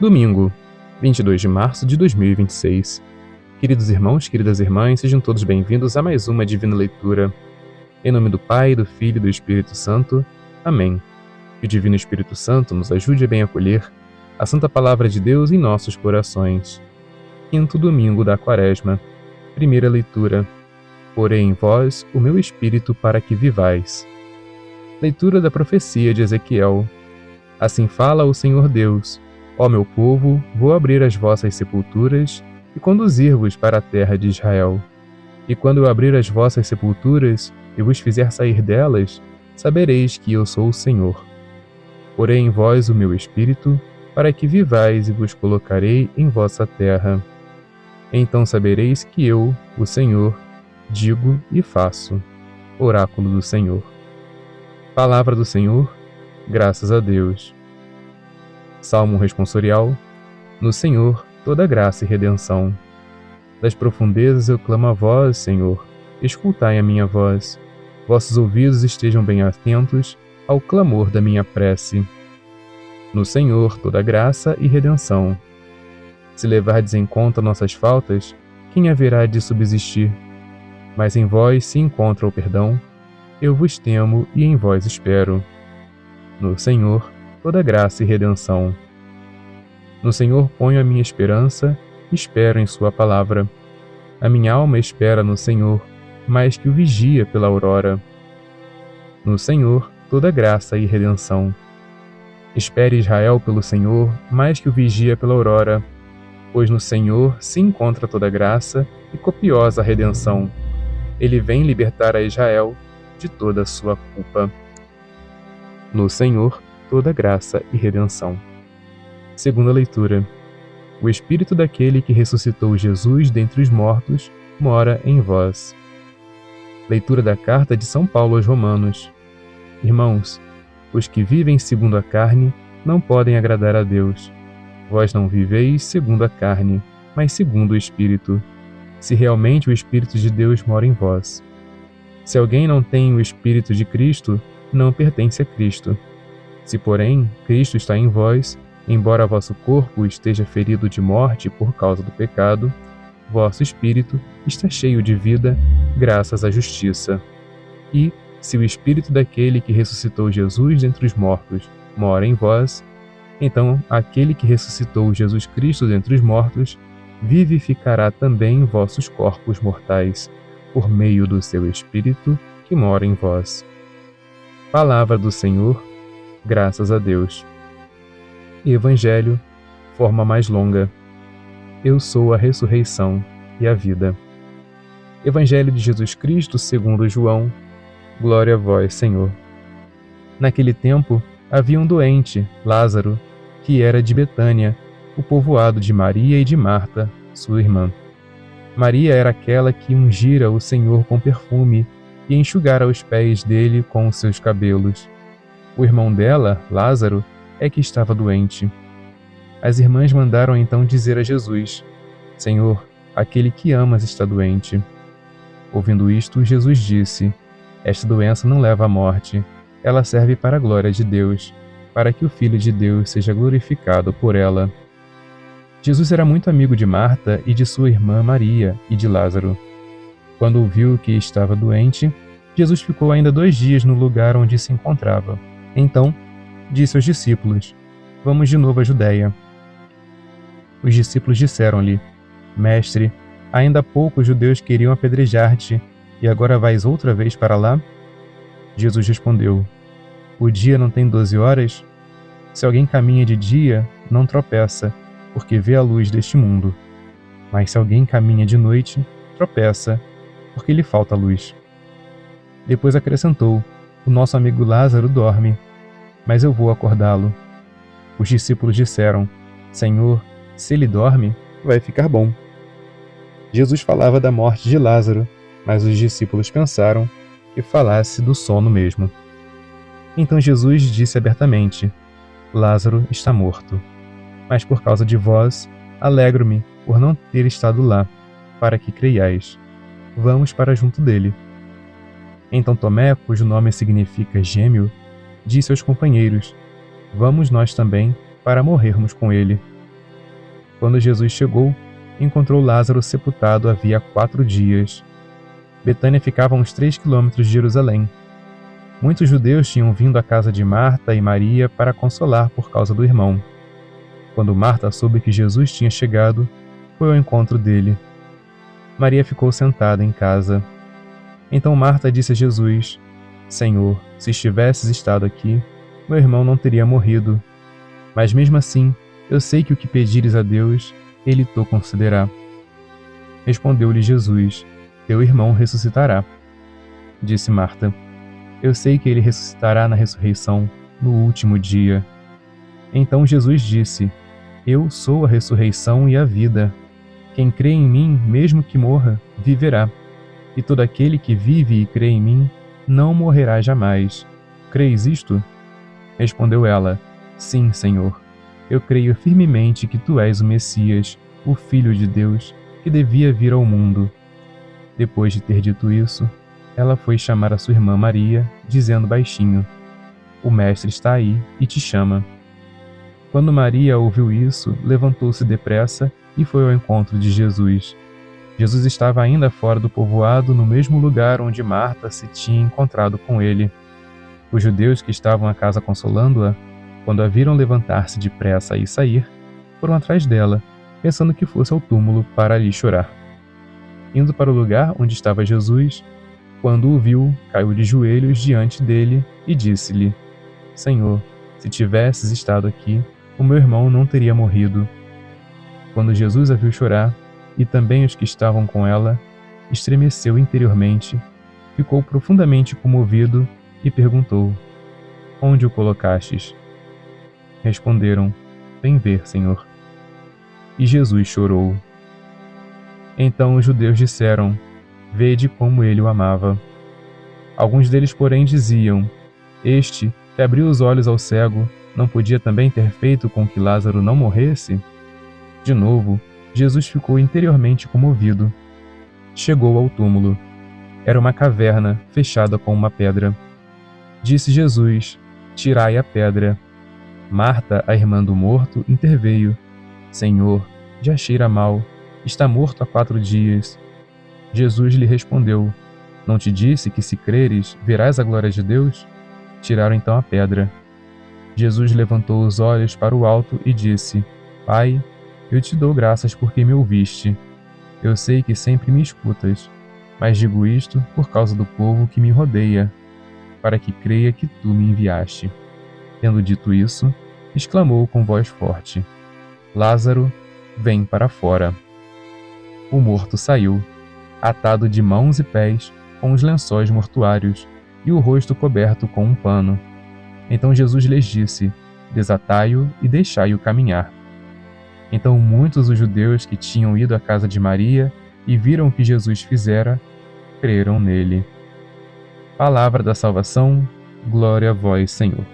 Domingo, 22 de março de 2026. Queridos irmãos, queridas irmãs, sejam todos bem-vindos a mais uma Divina Leitura. Em nome do Pai, do Filho e do Espírito Santo. Amém. Que o Divino Espírito Santo nos ajude a bem acolher a Santa Palavra de Deus em nossos corações. Quinto domingo da Quaresma. Primeira leitura. Porei em vós o meu Espírito para que vivais. Leitura da profecia de Ezequiel. Assim fala o Senhor Deus: Ó meu povo, vou abrir as vossas sepulturas e conduzir-vos para a terra de Israel. E quando eu abrir as vossas sepulturas e vos fizer sair delas, sabereis que eu sou o Senhor. Porei em vós o meu Espírito, para que vivais e vos colocarei em vossa terra. Então sabereis que eu, o Senhor, digo e faço. Oráculo do Senhor. Palavra do Senhor, graças a Deus. Salmo responsorial. No Senhor toda graça e redenção. Das profundezas eu clamo a vós, Senhor, escutai a minha voz. Vossos ouvidos estejam bem atentos ao clamor da minha prece. No Senhor toda graça e redenção. Se levardes em conta nossas faltas, quem haverá de subsistir? Mas em vós se encontra o perdão, eu vos temo e em vós espero. No Senhor toda graça e redenção. No Senhor ponho a minha esperança, espero em sua palavra. A minha alma espera no Senhor, mais que o vigia pela aurora. No Senhor toda graça e redenção. Espere Israel pelo Senhor, mais que o vigia pela aurora, pois no Senhor se encontra toda graça e copiosa redenção. Ele vem libertar a Israel de toda a sua culpa. No Senhor toda graça e redenção. Segunda leitura. O Espírito daquele que ressuscitou Jesus dentre os mortos mora em vós. Leitura da carta de São Paulo aos Romanos. Irmãos, os que vivem segundo a carne não podem agradar a Deus. Vós não viveis segundo a carne, mas segundo o Espírito, se realmente o Espírito de Deus mora em vós. Se alguém não tem o Espírito de Cristo, não pertence a Cristo. Se, porém, Cristo está em vós, embora vosso corpo esteja ferido de morte por causa do pecado, vosso espírito está cheio de vida, graças à justiça. E, se o Espírito daquele que ressuscitou Jesus dentre os mortos mora em vós, então aquele que ressuscitou Jesus Cristo dentre os mortos vivificará também vossos corpos mortais, por meio do seu Espírito que mora em vós. Palavra do Senhor, graças a Deus. Evangelho, forma mais longa. Eu sou a ressurreição e a vida. Evangelho de Jesus Cristo segundo João. Glória a vós, Senhor. Naquele tempo havia um doente, Lázaro, que era de Betânia, o povoado de Maria e de Marta, sua irmã. Maria era aquela que ungira o Senhor com perfume e enxugara os pés dele com os seus cabelos. O irmão dela, Lázaro, é que estava doente. As irmãs mandaram então dizer a Jesus: Senhor, aquele que amas está doente. Ouvindo isto, Jesus disse: Esta doença não leva à morte, ela serve para a glória de Deus, para que o Filho de Deus seja glorificado por ela. Jesus era muito amigo de Marta e de sua irmã Maria e de Lázaro. Quando ouviu que estava doente, Jesus ficou ainda 2 dias no lugar onde se encontrava. Então, disse aos discípulos: Vamos de novo à Judeia. Os discípulos disseram-lhe: Mestre, ainda há pouco os judeus queriam apedrejar-te, e agora vais outra vez para lá? Jesus respondeu: O dia não tem 12 horas? Se alguém caminha de dia, não tropeça, porque vê a luz deste mundo. Mas se alguém caminha de noite, tropeça, porque lhe falta luz. Depois acrescentou: O nosso amigo Lázaro dorme, mas eu vou acordá-lo. Os discípulos disseram: Senhor, se ele dorme, vai ficar bom. Jesus falava da morte de Lázaro, mas os discípulos pensaram que falasse do sono mesmo. Então Jesus disse abertamente: Lázaro está morto. Mas por causa de vós, alegro-me por não ter estado lá, para que creiais. Vamos para junto dele. Então Tomé, cujo nome significa gêmeo, disse aos companheiros: Vamos nós também, para morrermos com ele. Quando Jesus chegou, encontrou Lázaro sepultado havia 4 dias. Betânia ficava a uns 3 quilômetros de Jerusalém. Muitos judeus tinham vindo à casa de Marta e Maria para consolar por causa do irmão. Quando Marta soube que Jesus tinha chegado, foi ao encontro dele. Maria ficou sentada em casa. Então Marta disse a Jesus: Senhor, se estivesses estado aqui, meu irmão não teria morrido. Mas mesmo assim, eu sei que o que pedires a Deus, Ele te concederá. Respondeu-lhe Jesus: Teu irmão ressuscitará. Disse Marta: Eu sei que ele ressuscitará na ressurreição, no último dia. Então Jesus disse: Eu sou a ressurreição e a vida. Quem crê em mim, mesmo que morra, viverá. E todo aquele que vive e crê em mim, não morrerá jamais. Creis isto? Respondeu ela: Sim, Senhor. Eu creio firmemente que tu és o Messias, o Filho de Deus, que devia vir ao mundo. Depois de ter dito isso, ela foi chamar a sua irmã Maria, dizendo baixinho: O Mestre está aí e te chama. Quando Maria ouviu isso, levantou-se depressa e foi ao encontro de Jesus. Jesus estava ainda fora do povoado, no mesmo lugar onde Marta se tinha encontrado com ele. Os judeus que estavam à casa consolando-a, quando a viram levantar-se depressa e sair, foram atrás dela, pensando que fosse ao túmulo para ali chorar. Indo para o lugar onde estava Jesus, quando o viu, caiu de joelhos diante dele e disse-lhe: Senhor, se tivesses estado aqui, o meu irmão não teria morrido. Quando Jesus a viu chorar, e também os que estavam com ela, estremeceu interiormente, ficou profundamente comovido e perguntou: Onde o colocastes? Responderam: Vem ver, Senhor. E Jesus chorou. Então os judeus disseram: Vede como ele o amava. Alguns deles, porém, diziam: Este, que abriu os olhos ao cego, não podia também ter feito com que Lázaro não morresse? De novo, Jesus ficou interiormente comovido. Chegou ao túmulo. Era uma caverna fechada com uma pedra. Disse Jesus: Tirai a pedra. Marta, a irmã do morto, interveio: Senhor, já cheira mal. Está morto há 4 dias. Jesus lhe respondeu: Não te disse que, se creres, verás a glória de Deus? Tiraram então a pedra. Jesus levantou os olhos para o alto e disse: Pai, eu te dou graças porque me ouviste. Eu sei que sempre me escutas, mas digo isto por causa do povo que me rodeia, para que creia que tu me enviaste. Tendo dito isso, exclamou com voz forte: Lázaro, vem para fora. O morto saiu, atado de mãos e pés com os lençóis mortuários, e o rosto coberto com um pano. Então Jesus lhes disse: Desatai-o e deixai-o caminhar. Então muitos dos judeus que tinham ido à casa de Maria e viram o que Jesus fizera, creram nele. Palavra da salvação, glória a vós, Senhor.